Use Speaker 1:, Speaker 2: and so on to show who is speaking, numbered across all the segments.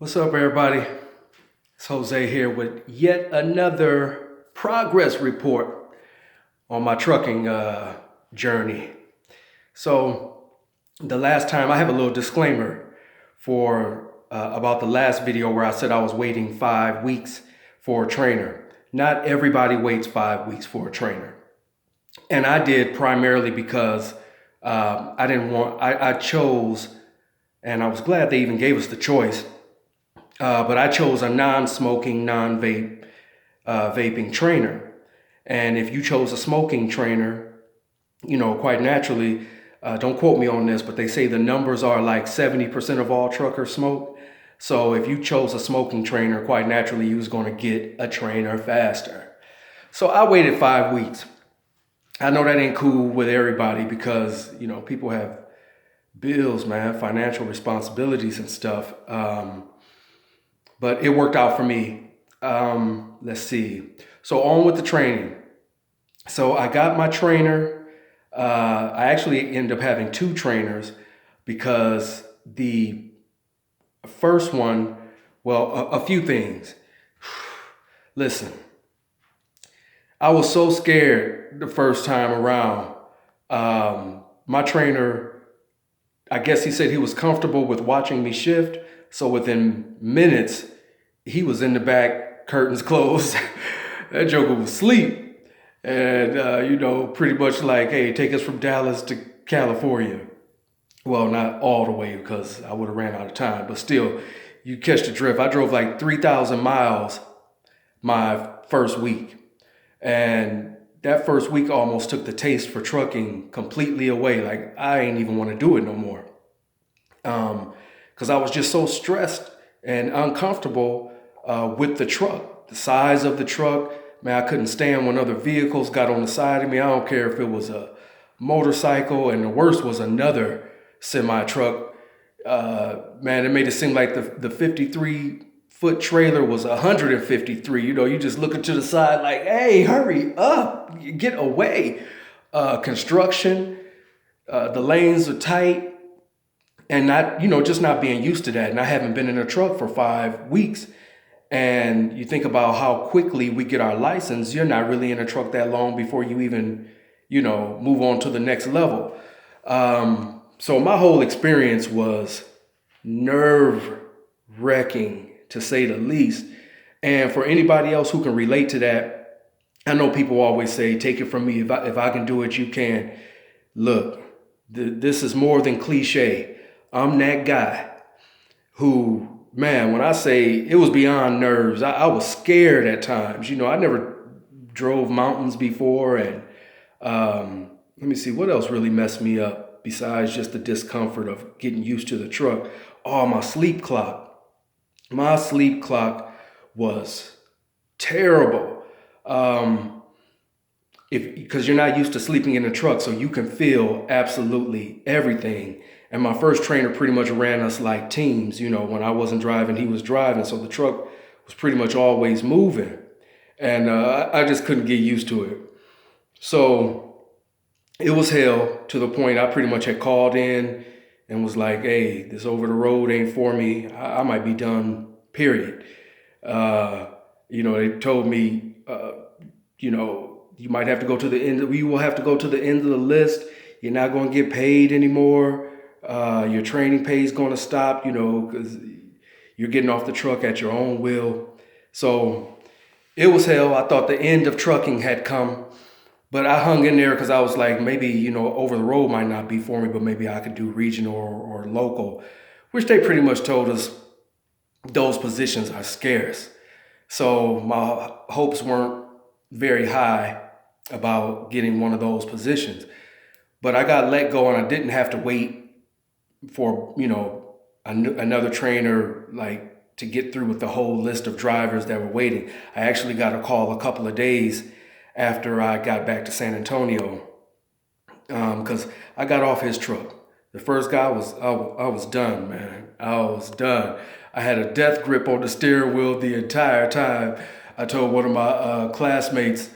Speaker 1: What's up, everybody? It's Jose here with yet another progress report on my trucking journey. So, the last time I have a little disclaimer for about the last video where I said I was waiting 5 weeks for a trainer. Not everybody waits 5 weeks for a trainer, and I did primarily because I chose, and I was glad they even gave us the choice. But I chose a non-smoking, vaping trainer. And if you chose a smoking trainer, quite naturally, don't quote me on this, but they say the numbers are like 70% of all truckers smoke. So if you chose a smoking trainer, quite naturally, you was going to get a trainer faster. So I waited 5 weeks. I know that ain't cool with everybody because, people have bills, man, financial responsibilities and stuff. But it worked out for me. Let's see. So on with the training. So I got my trainer. I actually ended up having two trainers because the first one, a few things. Listen, I was so scared the first time around. My trainer, I guess he said he was comfortable with watching me shift. So within minutes, he was in the back, curtains closed. That joker was asleep. And, pretty much like, hey, take us from Dallas to California. Well, not all the way because I would have ran out of time, but still, you catch the drift. I drove like 3,000 miles my first week. And that first week almost took the taste for trucking completely away. Like, I ain't even want to do it no more. Because I was just so stressed and uncomfortable with the truck, the size of the truck. Man, I couldn't stand when other vehicles got on the side of me. I don't care if it was a motorcycle, and the worst was another semi truck. Man, it made it seem like the 53-foot trailer was 153. You just looking to the side like, hey, hurry up, get away. Construction, the lanes are tight. And just not being used to that. And I haven't been in a truck for 5 weeks. And you think about how quickly we get our license. You're not really in a truck that long before you even, move on to the next level. So my whole experience was nerve-wracking, to say the least. And for anybody else who can relate to that, I know people always say, take it from me. If I can do it, you can. Look, this is more than cliche. I'm that guy who, man, when I say it was beyond nerves, I was scared at times. I never drove mountains before. And let me see, what else really messed me up besides just the discomfort of getting used to the truck? Oh, my sleep clock. My sleep clock was terrible. Because you're not used to sleeping in a truck, so you can feel absolutely everything. And my first trainer pretty much ran us like teams. When I wasn't driving, he was driving. So the truck was pretty much always moving. And I just couldn't get used to it. So it was hell, to the point I pretty much had called in and was like, hey, this over the road ain't for me. I might be done, period. They told me, you might have to go to the end. You will have to go to the end of the list. You're not going to get paid anymore. Your training pay is going to stop, because you're getting off the truck at your own will. So it was hell. I thought the end of trucking had come, but I hung in there because I was like, maybe, over the road might not be for me, but maybe I could do regional or local, which they pretty much told us those positions are scarce. So my hopes weren't very high about getting one of those positions. But I got let go, and I didn't have to wait for, another trainer, like, to get through with the whole list of drivers that were waiting. I actually got a call a couple of days after I got back to San Antonio, because I got off his truck. The first guy I was done, man. I was done. I had a death grip on the steering wheel the entire time. I told one of my classmates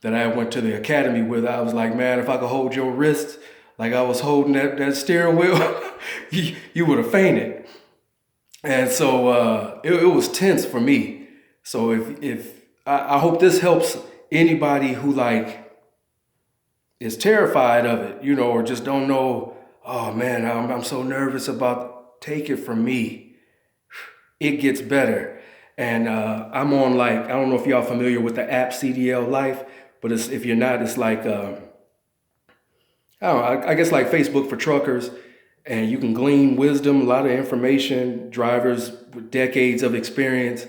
Speaker 1: that I went to the academy with, I was like, man, if I could hold your wrist like I was holding that steering wheel, you would have fainted. And so it was tense for me. So if I hope this helps anybody who like is terrified of it, you know, or just don't know, oh man, I'm so nervous about, take it from me. It gets better. And I'm on like, I don't know if y'all familiar with the app CDL Life, but if you're not, it's like, I don't know, I guess like Facebook for truckers, and you can glean wisdom, a lot of information, drivers with decades of experience.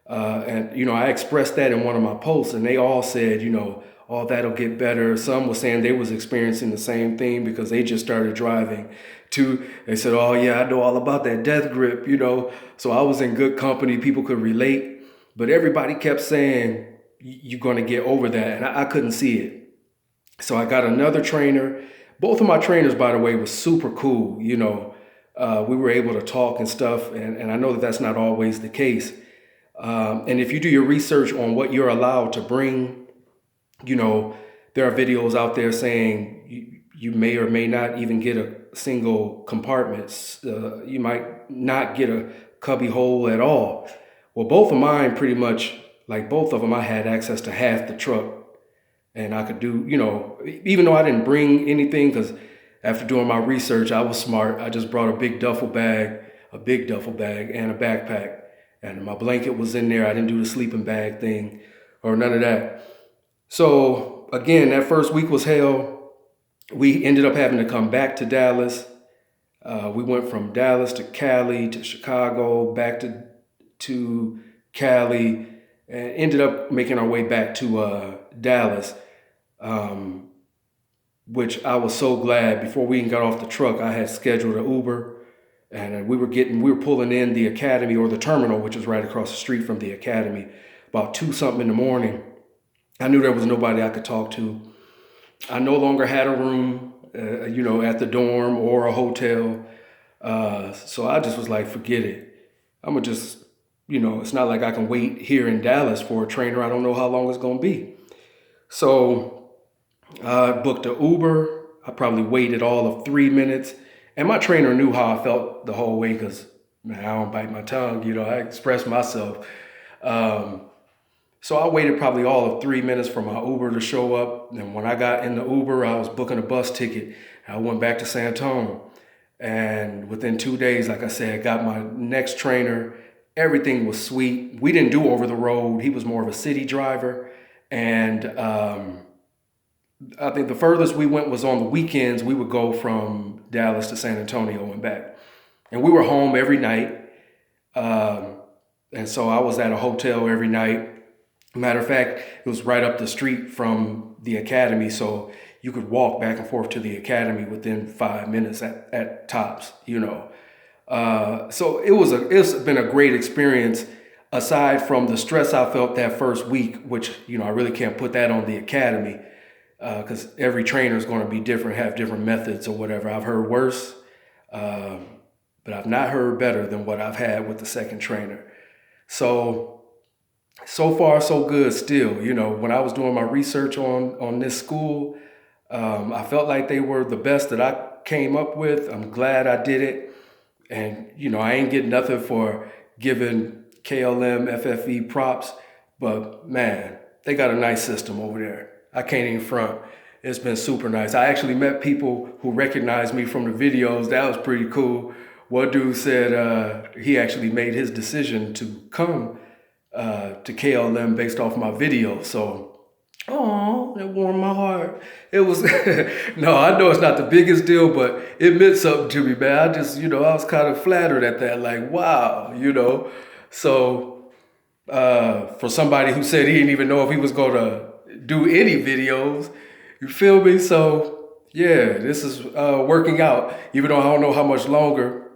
Speaker 1: And, you know, I expressed that in one of my posts, and they all said, you know, oh, that'll get better. Some were saying they was experiencing the same thing because they just started driving. Two, they said, oh, yeah, I know all about that death grip, you know. So I was in good company. People could relate. But everybody kept saying, you're going to get over that. And I couldn't see it. So I got another trainer. Both of my trainers, by the way, was super cool. You know, we were able to talk and stuff. And I know that that's not always the case. And if you do your research on what you're allowed to bring, you know, there are videos out there saying you may or may not even get a single compartment. You might not get a cubby hole at all. Well, both of mine pretty much, like both of them, I had access to half the truck. And I could do, you know, even though I didn't bring anything, because after doing my research, I was smart. I just brought a big duffel bag and a backpack. And my blanket was in there. I didn't do the sleeping bag thing or none of that. So again, that first week was hell. We ended up having to come back to Dallas. We went from Dallas to Cali to Chicago, back to Cali, and ended up making our way back to Dallas, which I was so glad. Before we even got off the truck, I had scheduled an Uber, and we were pulling in the academy, or the terminal, which was right across the street from the academy, about 2 something in the morning. I knew there was nobody I could talk to. I no longer had a room, you know, at the dorm or a hotel. So I just was like, forget it. I'm gonna just, you know, it's not like I can wait here in Dallas for a trainer. I don't know how long it's gonna be. So I booked an Uber. I probably waited all of 3 minutes. And my trainer knew how I felt the whole way because, man, I don't bite my tongue. You know, I express myself. So I waited probably all of 3 minutes for my Uber to show up. And when I got in the Uber, I was booking a bus ticket. I went back to San Antonio. And within 2 days, like I said, got my next trainer. Everything was sweet. We didn't do over the road. He was more of a city driver. And I think the furthest we went was on the weekends. We would go from Dallas to San Antonio and back. And we were home every night. And so I was at a hotel every night. Matter of fact, it was right up the street from the academy, so you could walk back and forth to the academy within 5 minutes at tops, you know. So it's been a great experience, aside from the stress I felt that first week, which, you know, I really can't put that on the academy because every trainer is going to be different, have different methods or whatever. I've heard worse, but I've not heard better than what I've had with the second trainer. So far, so good still. You know, when I was doing my research on this school, I felt like they were the best that I came up with. I'm glad I did it. And, you know, I ain't getting nothing for giving KLM FFE props, but man, they got a nice system over there. I can't even front. It's been super nice. I actually met people who recognized me from the videos. That was pretty cool. One dude said he actually made his decision to come to KLM based off my video. So, oh, it warmed my heart. It was, no, I know it's not the biggest deal, but it meant something to me, man. I just, you know, I was kind of flattered at that. Like, wow, you know. So, for somebody who said he didn't even know if he was going to do any videos, you feel me? So, yeah, this is working out, even though I don't know how much longer,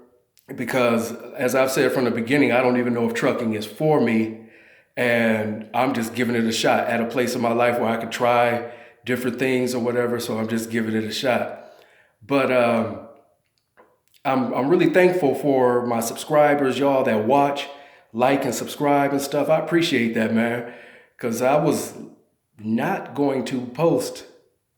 Speaker 1: because as I've said from the beginning, I don't even know if trucking is for me. And I'm just giving it a shot at a place in my life where I could try different things or whatever. So I'm just giving it a shot. But I'm really thankful for my subscribers, y'all that watch, like, and subscribe and stuff. I appreciate that, man. Because I was not going to post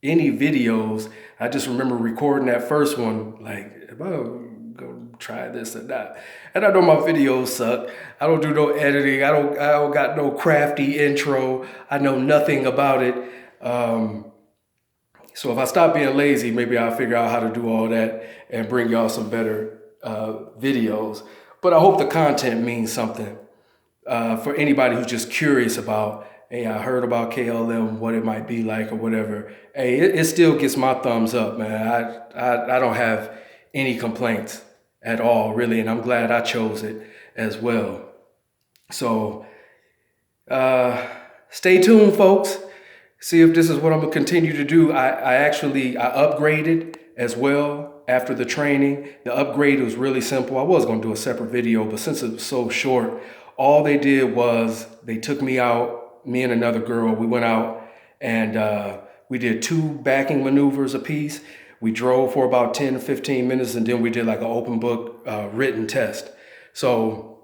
Speaker 1: any videos. I just remember recording that first one like about go try this and that. And I know my videos suck. I don't do no editing. I don't got no crafty intro. I know nothing about it. So if I stop being lazy, maybe I'll figure out how to do all that and bring y'all some better videos. But I hope the content means something for anybody who's just curious about, hey, I heard about KLM, what it might be like or whatever. Hey, it still gets my thumbs up, man. I don't have any complaints at all, really, and I'm glad I chose it as well. So stay tuned, folks. See if this is what I'm gonna continue to do. I upgraded as well after the training. The upgrade was really simple. I was gonna do a separate video, but since it was so short, all they did was they took me out, me and another girl, we went out and we did 2 backing maneuvers apiece. We drove for about 10 to 15 minutes and then we did like an open book written test. So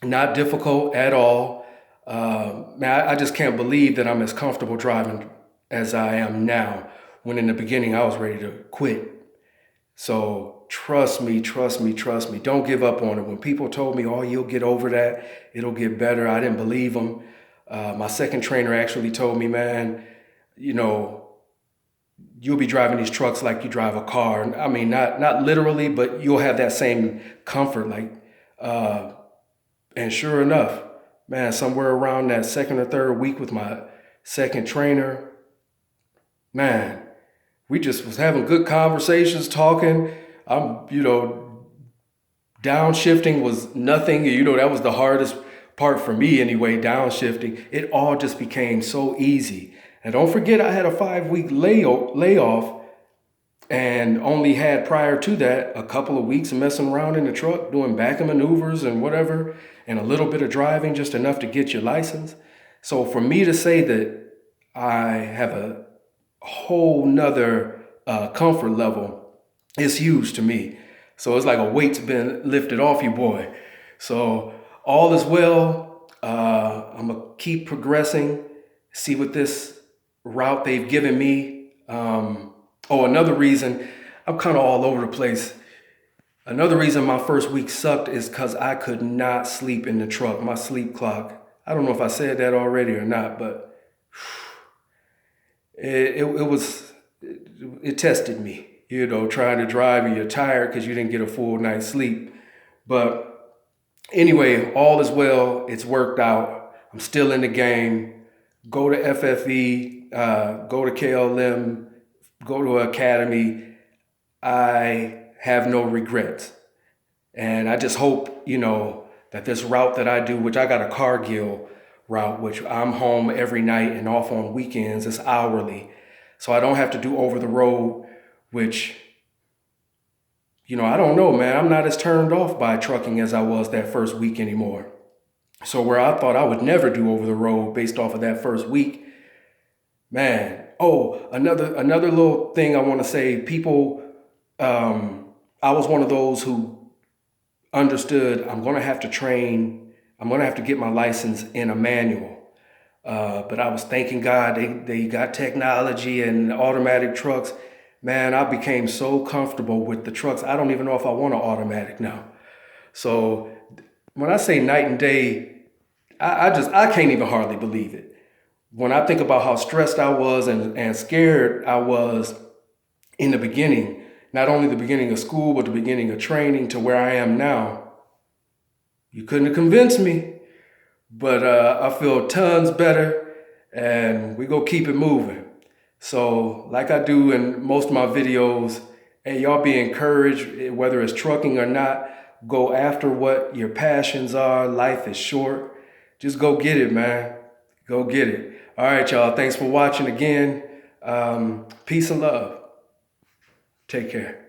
Speaker 1: not difficult at all. Man, I just can't believe that I'm as comfortable driving as I am now, when in the beginning I was ready to quit. So trust me, trust me, trust me. Don't give up on it. When people told me, oh, you'll get over that, it'll get better, I didn't believe them. My second trainer actually told me, man, you know, you'll be driving these trucks like you drive a car. I mean, not literally, but you'll have that same comfort. And sure enough, man, somewhere around that second or third week with my second trainer, man, we just was having good conversations, talking. Downshifting was nothing. That was the hardest part for me anyway, downshifting. It all just became so easy. And don't forget, I had a 5-week layoff and only had prior to that a couple of weeks of messing around in the truck, doing backing maneuvers and whatever, and a little bit of driving, just enough to get your license. So for me to say that I have a whole nother comfort level is huge to me. So it's like a weight's been lifted off you, boy. So all is well. I'm gonna keep progressing, see what this route they've given me. Another reason, I'm kind of all over the place. Another reason my first week sucked is because I could not sleep in the truck. My sleep clock, I don't know if I said that already or not, but it tested me, trying to drive and you're tired because you didn't get a full night's sleep. But anyway, all is well. It's worked out. I'm still in the game. Go to FFE, go to KLM, go to Academy. I have no regrets. And I just hope, that this route that I do, which I got a Cargill route, which I'm home every night and off on weekends, it's hourly. So I don't have to do over the road, which, I don't know, man. I'm not as turned off by trucking as I was that first week anymore. So where I thought I would never do over the road based off of that first week, man. Oh, another little thing I want to say, people, I was one of those who understood I'm going to have to train. I'm going to have to get my license in a manual. But I was thanking God they got technology and automatic trucks. Man, I became so comfortable with the trucks. I don't even know if I want an automatic now. So when I say night and day, I can't even hardly believe it. When I think about how stressed I was and scared I was in the beginning, not only the beginning of school, but the beginning of training to where I am now, you couldn't have convinced me. But I feel tons better and we go keep it moving. So like I do in most of my videos, hey, y'all be encouraged, whether it's trucking or not, go after what your passions are. Life is short. Just go get it, man. Go get it. All right, y'all. Thanks for watching again. Peace and love. Take care.